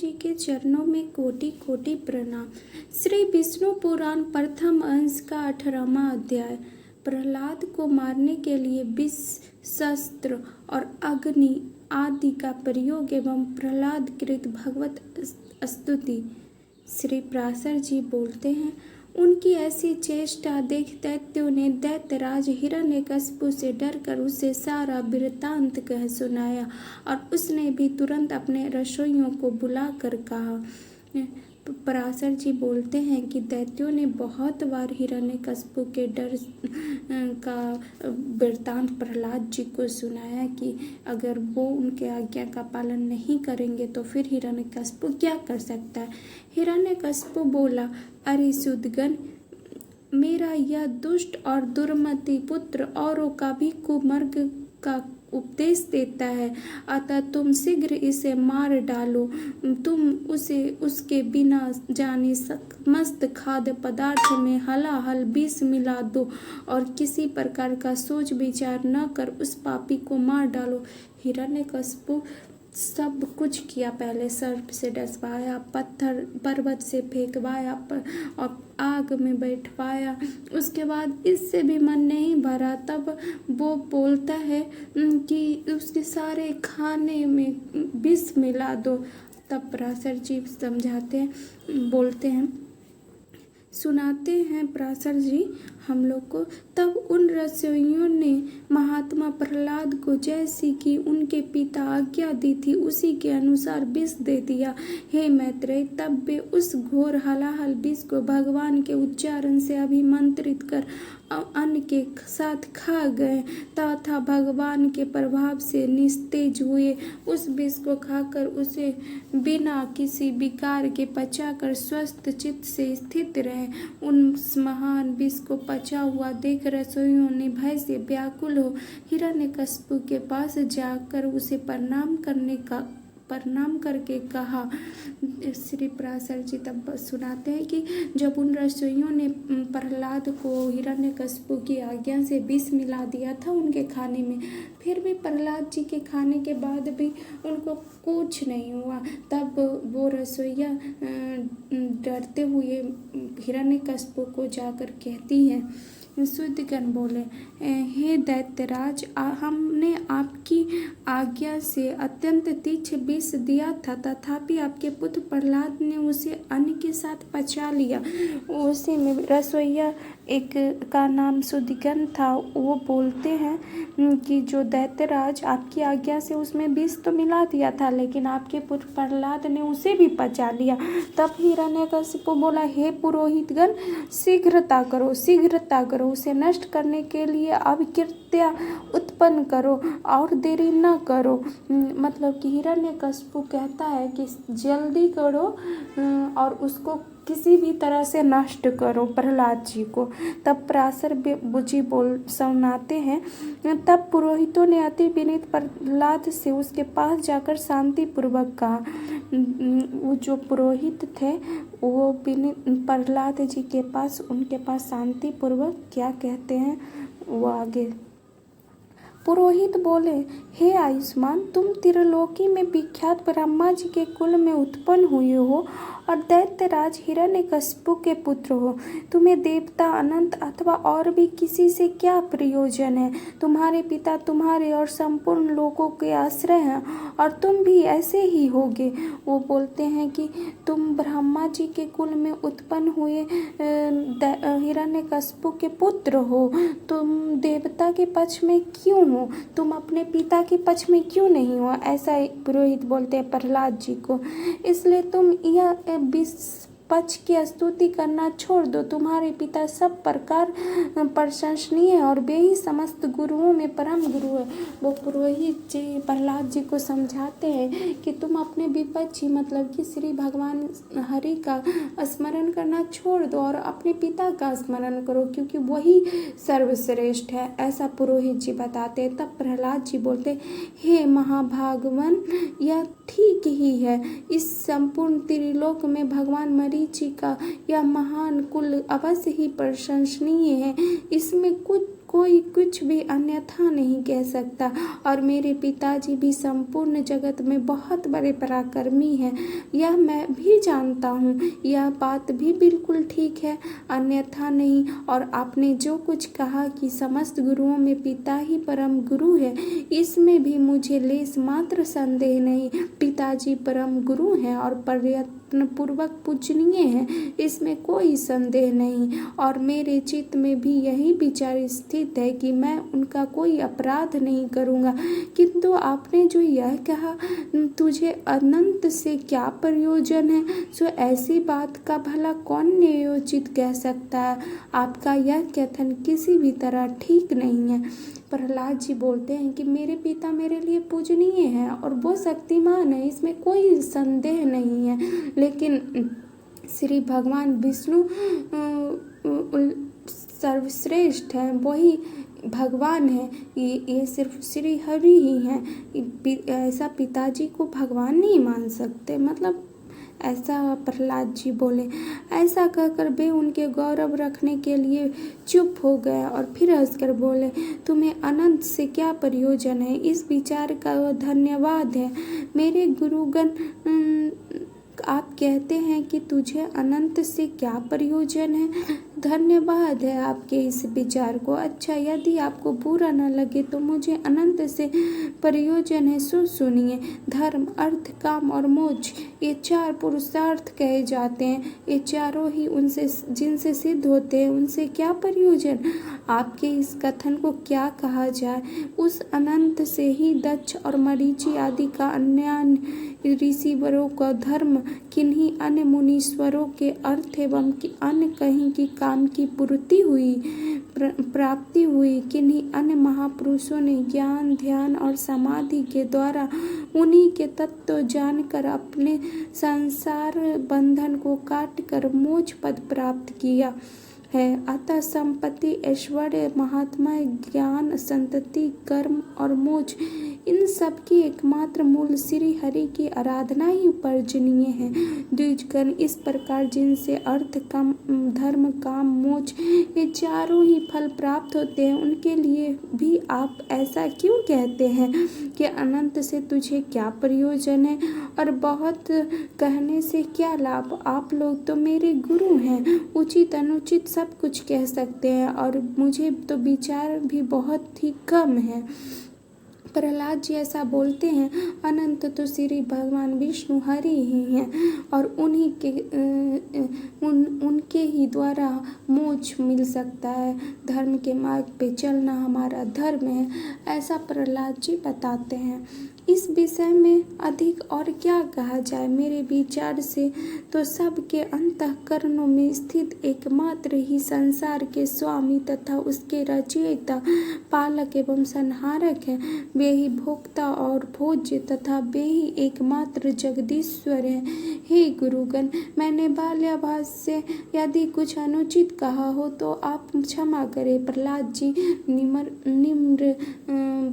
जी के चरणों में कोटि कोटि प्रणाम। श्री विष्णु पुराण प्रथम अंश का 18वां अध्याय। प्रहलाद को मारने के लिए विष, शस्त्र और अग्नि आदि का प्रयोग एवं प्रहलाद कृत भगवत स्तुति। श्री पराशर जी बोलते हैं, उनकी ऐसी चेष्टा देख दैत्यों ने दैत्यराज हिरण्यकशिपु से डरकर उसे सारा वृत्तांत कह सुनाया और उसने भी तुरंत अपने रसोइयों को बुलाकर कहा। पराशर जी बोलते हैं कि दैत्यों ने बहुत बार हिरण्यकशिपु के डर का वृत्तांत प्रहलाद जी को सुनाया कि अगर वो उनके आज्ञा का पालन नहीं करेंगे तो फिर हिरण्यकशिपु क्या कर सकता है। हिरण्यकशिपु बोला, अरे सुदगण, मेरा यह दुष्ट और दुर्मति पुत्र औरों का भी कुमार्ग का उपदेश देता है, अतः तुम शीघ्र इसे मार डालो। तुम उसे उसके बिना जाने समस्त खाद्य पदार्थ में हलाहल विष मिला दो और किसी प्रकार का सोच विचार न कर उस पापी को मार डालो। हिरण्यकशिपु सब कुछ किया, पहले सर्प से डसवाया, पत्थर पर्वत से फेंकवाया और आग में बैठवाया। उसके बाद इससे भी मन नहीं भरा, तब वो बोलता है कि उसके सारे खाने में विष मिला दो। तब पराशर जी समझाते हैं, बोलते हैं, सुनाते हैं पराशर जी हम लोग को। तब उन रसोइयों ने महात्मा प्रहलाद को जैसी कि उनके पिता आज्ञा दी थी उसी के अनुसार विष दे दिया। हे मैत्रेय, तब वे उस घोर हलाहल विष को भगवान के उच्चारण से अभिमंत्रित कर अन्न के साथ खा गए तथा भगवान के प्रभाव से निस्तेज हुए। उस विष को खाकर उसे बिना किसी विकार के पचाकर स्वस्थ चित्त से स्थित रहे। उस महान विष को पचा हुआ देख रसोइयों ने भय से व्याकुल हो हिरण्यकशिपु के पास जाकर उसे प्रणाम करके कहा। श्री पराशर जी तब सुनाते हैं कि जब उन रसोइयों ने प्रहलाद को हिरण्यकशिपु की आज्ञा से विष मिला दिया था उनके खाने में, फिर भी प्रहलाद जी के खाने के बाद भी उनको कुछ नहीं हुआ। तब वो रसोइया डरते हुए हिरण्यकशिपु को जाकर कहती है, सुदगण बोले, हे दैत्यराज, हमने आपकी आज्ञा से अत्यंत तीक्ष्ण विष दिया था, तथापि आपके पुत्र प्रहलाद ने उसे अन्न के साथ पचा लिया। उसी में रसोइया एक का नाम सुदगण था, वो बोलते हैं कि जो दैत्यराज, आपकी आज्ञा से उसमें विष तो मिला दिया था, लेकिन आपके पुत्र प्रहलाद ने उसे भी पचा लिया। तब हिरण्यकशिपु बोला, हे पुरोहितगण, शीघ्रता करो, उसे नष्ट करने के लिए अविकृत्या उत्पन्न करो और देरी न करो। मतलब कि हिरण्यकशिपु कहता है कि जल्दी करो और उसको किसी भी तरह से नष्ट करो प्रहलाद जी को। तब पराशर जी सुनाते हैं, तब पुरोहितों ने अति विनीत प्रहलाद से उसके पास जाकर शांति पूर्वक कहा। वो जो पुरोहित थे वो विनीत प्रहलाद जी के पास उनके पास शांति पूर्वक क्या कहते हैं वो आगे। पुरोहित बोले, हे आयुष्मान, तुम त्रिलोकी में विख्यात ब्रह्मा जी के कुल में उत्पन्न हुए हो और दैत्यराज हिरण्यकशिपु के पुत्र हो। तुम्हें देवता, अनंत अथवा और भी किसी से क्या प्रयोजन है? तुम्हारे पिता तुम्हारे और संपूर्ण लोगों के आश्रय हैं और तुम भी ऐसे ही होगे। वो बोलते हैं कि तुम ब्रह्मा जी के कुल में उत्पन्न हुए हिरण्यकशिपु के पुत्र हो, तुम देवता के पक्ष में क्यों हो? तुम अपने पिता के पक्ष में क्यों नहीं हो? ऐसा पुरोहित बोलते हैं प्रहलाद जी को। इसलिए तुम यह पक्ष की स्तुति करना छोड़ दो। तुम्हारे पिता सब प्रकार प्रशंसनीय है और वे ही समस्त गुरुओं में परम गुरु है। वो पुरोहित जी प्रहलाद जी को समझाते हैं कि तुम अपने विपक्षी मतलब कि श्री भगवान हरि का स्मरण करना छोड़ दो और अपने पिता का स्मरण करो, क्योंकि वही सर्वश्रेष्ठ है। ऐसा पुरोहित जी बताते हैं। तब प्रहलाद जी बोलते, हे महाभागवन, यह ठीक ही है। इस संपूर्ण त्रिलोक में भगवान मरीचि का यह महान कुल अवश्य ही प्रशंसनीय है। इसमें कोई कुछ भी अन्यथा नहीं कह सकता। और मेरे पिताजी भी संपूर्ण जगत में बहुत बड़े पराक्रमी हैं, यह मैं भी जानता हूँ। यह बात भी बिल्कुल ठीक है, अन्यथा नहीं। और आपने जो कुछ कहा कि समस्त गुरुओं में पिता ही परम गुरु है, इसमें भी मुझे लेस मात्र संदेह नहीं। पिताजी परम गुरु हैं और प्रयत्न पूर्वक पूजनीय हैं, इसमें कोई संदेह नहीं। और मेरे चित्त में भी यही विचार स्थित है कि मैं उनका कोई अपराध नहीं करूँगा। किंतु आपने जो यह कहा, तुझे अनंत से क्या प्रयोजन है, सो ऐसी बात का भला कौन न्यायोचित कह सकता है। आपका यह कथन किसी भी तरह ठीक नहीं है। प्रहलाद जी बोलते हैं कि मेरे पिता मेरे लिए पूजनीय हैं और वो शक्तिमान है, इसमें कोई संदेह नहीं है। लेकिन श्री भगवान विष्णु सर्वश्रेष्ठ हैं, वही भगवान है। ये सिर्फ श्री हरि ही हैं। ऐसा पिताजी को भगवान नहीं मान सकते, मतलब ऐसा प्रहलाद जी बोले। ऐसा कहकर वे उनके गौरव रखने के लिए चुप हो गए और फिर हंसकर बोले, तुम्हें अनंत से क्या प्रयोजन है, इस विचार का धन्यवाद है। मेरे गुरुगण, आप कहते हैं कि तुझे अनंत से क्या प्रयोजन है। धन्यवाद है आपके इस विचार को। अच्छा, यदि आपको बुरा न लगे तो मुझे अनंत से प्रयोजन है, सो सुनिए। धर्म, अर्थ, काम और मोक्ष, ये 4 पुरुषार्थ कहे जाते हैं। ये चारों ही उनसे जिनसे सिद्ध होते हैं, उनसे क्या प्रयोजन। आपके इस कथन को क्या कहा जाए। उस अनंत से ही दक्ष और मरीचि आदि का अन्य ऋषिवरों का धर्म, किन्हीं अन्य मुनीश्वरों के अर्थ एवं अन्य कहीं की काम की पूर्ति हुई, प्राप्ति हुई। किन्हीं अन्य महापुरुषों ने ज्ञान, ध्यान और समाधि के द्वारा उन्हीं के तत्व जानकर अपने संसार बंधन को काटकर मोक्ष पद प्राप्त किया है। अतः संपत्ति, ऐश्वर्य, महात्मा, ज्ञान, संतति, कर्म और मोक्ष, इन सब की एकमात्र मूल श्री हरि की आराधना ही उपार्जनीय है। द्विजगण, इस प्रकार जिनसे अर्थ, काम, धर्म, काम, मोक्ष, ये चारों ही फल प्राप्त होते हैं, उनके लिए भी आप ऐसा क्यों कहते हैं कि अनंत से तुझे क्या प्रयोजन है और बहुत कहने से क्या लाभ। आप लोग तो मेरे गुरु हैं, उचित अनुचित सब कुछ कह सकते हैं और मुझे तो विचार भी बहुत ही कम है। प्रहलाद जी ऐसा बोलते हैं। अनंत तो श्री भगवान विष्णु हरि ही हैं और उनके ही द्वारा मोक्ष मिल सकता है। धर्म के मार्ग पे चलना हमारा धर्म है, ऐसा प्रहलाद जी बताते हैं। इस विषय में अधिक और क्या कहा जाए। मेरे विचार से तो सबके अंतःकरणों में स्थित एकमात्र ही संसार के स्वामी तथा उसके रचयिता, पालक एवं संहारक है। वे ही भोक्ता और भोज्य तथा वे ही एकमात्र जगदीश्वर हैं। हे गुरुगण, मैंने बाल्याभास से यदि कुछ अनुचित कहा हो तो आप क्षमा करें। प्रहलाद जी निम्र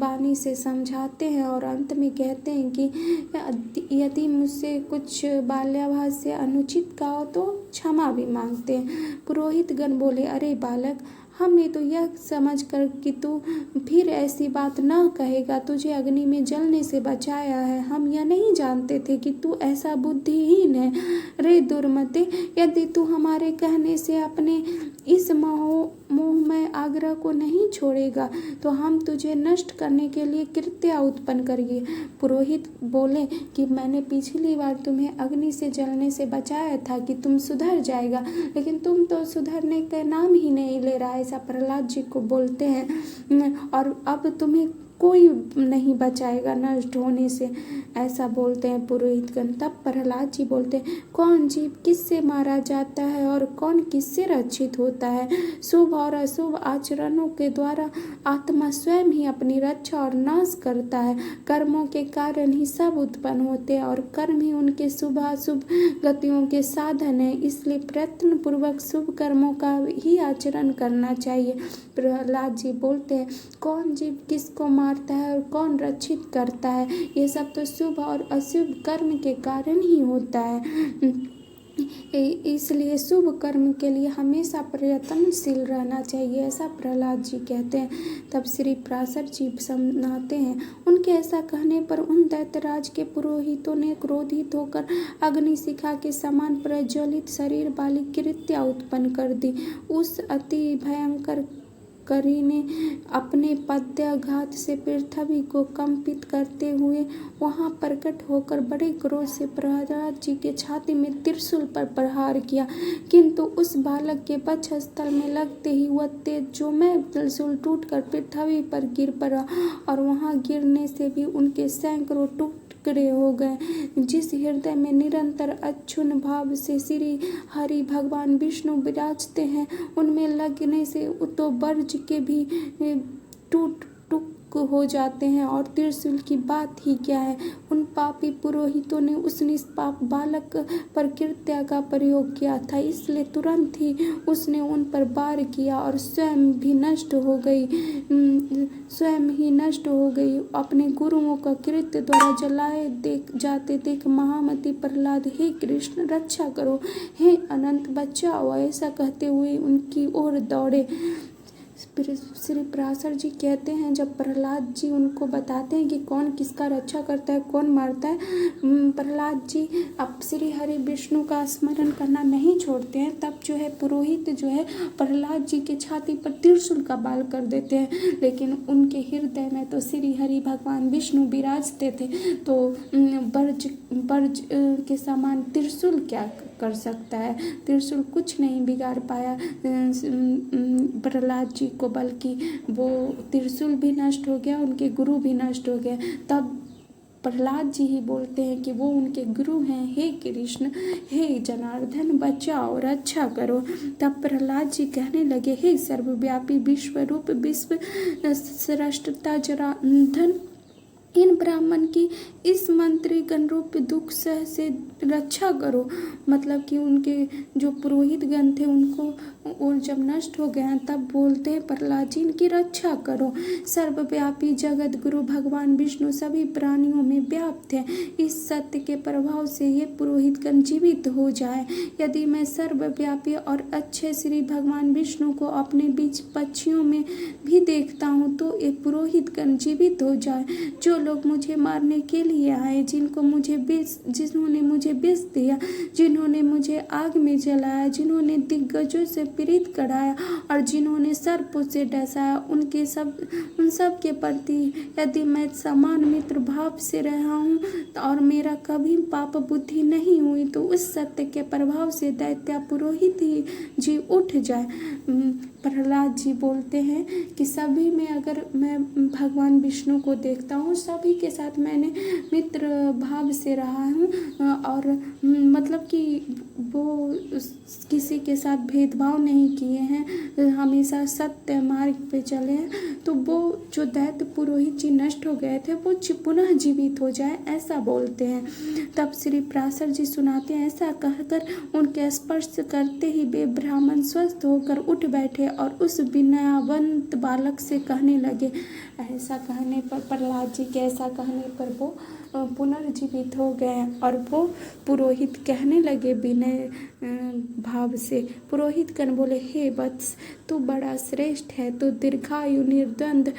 वाणी से समझाते हैं और अंत में कहते हैं कि यदि मुझसे कुछ बाल्याभास से अनुचित कहा हो तो क्षमा भी मांगते हैं। पुरोहित गण बोले, अरे बालक, हमने तो यह समझकर कि तू फिर ऐसी बात न कहेगा, तुझे अग्नि में जलने से बचाया है, हम यह नहीं जानते थे कि तू ऐसा बुद्धिहीन है। रे दुर्मते, यदि तू हमारे कहने से अपने इस मोहमय आग्रह को नहीं छोड़ेगा तो हम तुझे नष्ट करने के लिए कृत्या उत्पन्न करेंगे। पुरोहित बोले कि मैंने पिछली बार तुम्हें अग्नि से जलने से बचाया था कि तुम सुधर जाएगा, लेकिन तुम तो सुधरने का नाम ही नहीं ले रहा है। ऐसा प्रहलाद जी को बोलते हैं और अब तुम्हें कोई नहीं बचाएगा नष्ट होने से, ऐसा बोलते हैं पुरोहितगण। तब प्रहलाद जी बोलते हैं, कौन जीव किससे मारा जाता है और कौन किससे रक्षित होता है। शुभ और अशुभ आचरणों के द्वारा आत्मा स्वयं ही अपनी रक्षा और नाश करता है। कर्मों के कारण ही सब उत्पन्न होते हैं और कर्म ही उनके शुभ अशुभ गतियों के साधन है। इसलिए प्रयत्न पूर्वक शुभ कर्मों का ही आचरण करना चाहिए। प्रहलाद जी बोलते हैं, कौन जीव किसको मारता है और कौन रक्षित करता है, ये सब तो शुभ और अशुभ कर्म के कारण ही होता है। इसलिए शुभ कर्म के लिए हमेशा प्रयत्नशील रहना चाहिए, ऐसा प्रहलाद जी कहते हैं। तब श्री पराशर जी सुनाते हैं, उनके ऐसा कहने पर उन दैत्यराज के पुरोहितों ने क्रोधित होकर अग्निशिखा के समान प्रज्वलित शरीर वाली कृत्या उत्पन्न कर दी। उस अति भयंकर करी ने अपने पद्याघात से पृथ्वी को कंपित करते हुए वहां प्रकट होकर बड़े क्रोध से प्रहलाद जी के छाती में त्रिशूल पर प्रहार किया, किंतु उस बालक के वक्षस्थल में लगते ही वह तेजोमय त्रिशूल टूटकर पृथ्वी पर गिर पड़ा और वहां गिरने से भी उनके सैकड़ों टुकड़े हो गए। जिस हृदय में निरंतर अक्षुण्ण भाव से श्री हरि भगवान विष्णु विराजते हैं, उनमें लगने से तो वर्ज के भी टूट हो जाते हैं, और त्रिशूल की बात ही क्या है। उन पापी पुरोहितों ने उस निष्पाप बालक पर कृत्या का प्रयोग किया था, इसलिए तुरंत ही उसने उन पर वार किया और स्वयं ही नष्ट हो गई। अपने गुरुओं का कृत्य द्वारा जलाए जाते देख महामती प्रहलाद, हे कृष्ण रक्षा करो, हे अनंत बचाओ, ऐसा कहते हुए उनकी ओर दौड़े। श्री पराशर जी कहते हैं, जब प्रहलाद जी उनको बताते हैं कि कौन किसका रक्षा करता है, कौन मारता है, प्रहलाद जी अब श्री हरि विष्णु का स्मरण करना नहीं छोड़ते हैं। तब जो है पुरोहित जो है प्रहलाद जी के छाती पर त्रिशूल का बाल कर देते हैं, लेकिन उनके हृदय में तो श्री हरि भगवान विष्णु विराजते थे, तो बर्ज के समान त्रिशूल क्या कर सकता है। त्रिशूल कुछ नहीं बिगाड़ पाया प्रहलाद जी को, बल्कि वो त्रिशूल भी नष्ट हो गया, उनके गुरु भी नष्ट हो गए। तब प्रहलाद जी ही बोलते हैं कि वो उनके गुरु हैं, हे कृष्ण, हे जनार्दन बचाओ रक्षा करो। तब प्रहलाद जी कहने लगे, हे सर्वव्यापी विश्वरूप विश्व सृष्टा जनार्दन, इन ब्राह्मण की इस मंत्री गण रूप दुख सह से रक्षा करो। मतलब कि उनके जो पुरोहित गण थे उनको और जब नष्ट हो गए हैं, तब बोलते हैं प्रहलाद जी इनकी रक्षा करो। सर्वव्यापी जगत गुरु भगवान विष्णु सभी प्राणियों में व्याप्त है, इस सत्य के प्रभाव से ये पुरोहित गण जीवित हो जाए। यदि मैं सर्वव्यापी और अच्छे श्री भगवान विष्णु को अपने बीच पक्षियों में भी देखता हूँ, तो ये पुरोहित गण जीवित हो जाए। जो लोग मुझे मारने के लिए आए, जिन्होंने मुझे विष दिया, जिन्होंने मुझे आग में जलाया, जिन्होंने दिग्गजों से पीड़ित कराया और जिन्होंने सर्पों से डसाया, उन सब के प्रति यदि मैं समान मित्र भाव से रहा हूँ और मेरा कभी पाप बुद्धि नहीं हुई, तो उस सत्य के प्रभाव से दैत्य पुरोहित ही जी उठ जाए। प्रहलाद जी बोलते हैं कि सभी में अगर मैं भगवान विष्णु को देखता हूँ, सभी के साथ मैंने मित्र भाव से रहा हूँ, और मतलब कि वो किसी के साथ भेदभाव नहीं किए हैं, हमेशा सत्य मार्ग पे चले हैं, तो वो जो दैत्य पुरोहित जी नष्ट हो गए थे वो पुनः जीवित हो जाए, ऐसा बोलते हैं। तब श्री पराशर जी सुनाते हैं, ऐसा कहकर उनके स्पर्श करते ही वे ब्राह्मण स्वस्थ होकर उठ बैठे और उस विनयवंत बालक से कहने लगे। ऐसा कहने पर प्रहलाद जी के ऐसा कहने पर वो पुनर्जीवित हो गए और वो पुरोहित कहने लगे विनय भाव से। पुरोहित कन बोले, हे वत्स, तू बड़ा श्रेष्ठ है, तो दीर्घायु निर्द्वंद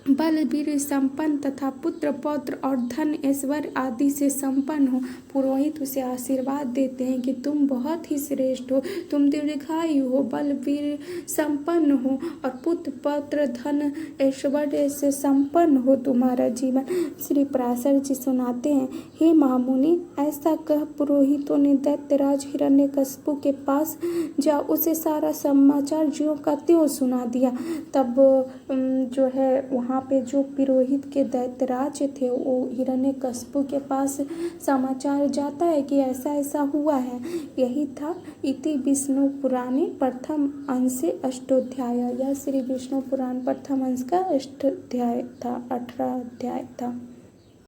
बल वीर संपन्न तथा पुत्र पौत्र और धन ऐश्वर्य आदि से संपन्न हो। पुरोहित उसे आशीर्वाद देते हैं कि तुम बहुत ही श्रेष्ठ हो, तुम दीर्घायु हो, बल वीर संपन्न हो और पुत्र पौत्र धन ऐश्वर्य से संपन्न हो तुम्हारा जीवन। श्री पराशर जी सुनाते हैं, हे महामुनि, ऐसा कह पुरोहितों ने दैत्यराज हिरण्यकशिपु के पास जा उसे सारा समाचार ज्यों का त्यों सुना दिया। तब जो है वहाँ पे जो पुरोहित के दैत्यराज थे, वो हिरण्यकशिपु के पास समाचार जाता है कि ऐसा ऐसा हुआ है। यही था इति विष्णु पुराणे प्रथम अंशे अष्टोध्याय। यह श्री विष्णु पुराण प्रथम अंश का अष्टाध्याय था, 18 अध्याय था।